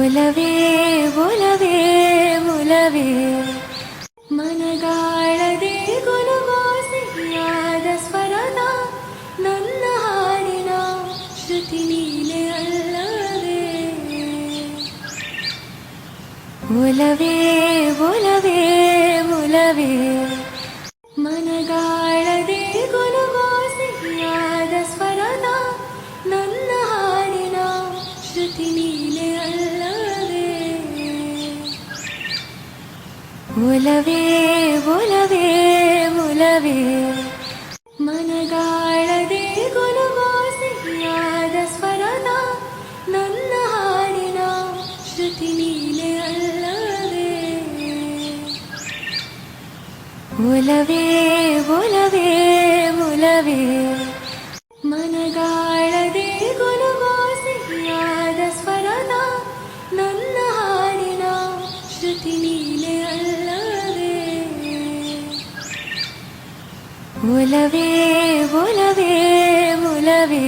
ಒಲವೇ ಒಲವೇ ಒಲವೇ ಮನಗಾಳದೆ ಗುನುಗೋ ಸಿಹಿಯಾದ ಸ್ವರದ ನನ್ನ ಹಾಡಿನ ಶ್ರುತಿ ನೀನೆ ಅಲ್ಲವೇ. ಒಲವೇ ಒಲವೇ ಒಲವೇ ಮನಗಾಳದೆ ಗುನುಗೋ ಸಿಹಿಯಾದ ಸ್ವರದ ನನ್ನ ಹಾಡಿನ ಶ್ರುತಿ ನೀನೆ ಅಲ್ಲವೇ. ಒಲವೇ ಒಲವೇ ಒಲವೇ ಮನಗಾಳದೆ ಗುನುಗೋ ಸಿಹಿಯಾದ ಸ್ವರದ ನನ್ನ ಹಾಡಿನ ಶ್ರುತಿ ನೀನೆ ಅಲ್ಲವೇ. ಒಲವೇ ಒಲವೇ ಒಲವೇ ಮನಗಾಳದೆ ಗುನುಗೋ ಸಿಹಿಯಾದ ಸ್ವರದ ನನ್ನ ಹಾಡಿನ ಶ್ರುತಿ ನೀನೆ ಅಲ್ಲವೇ. ಒಲವೇ ಒಲವೇ ಒಲವೇ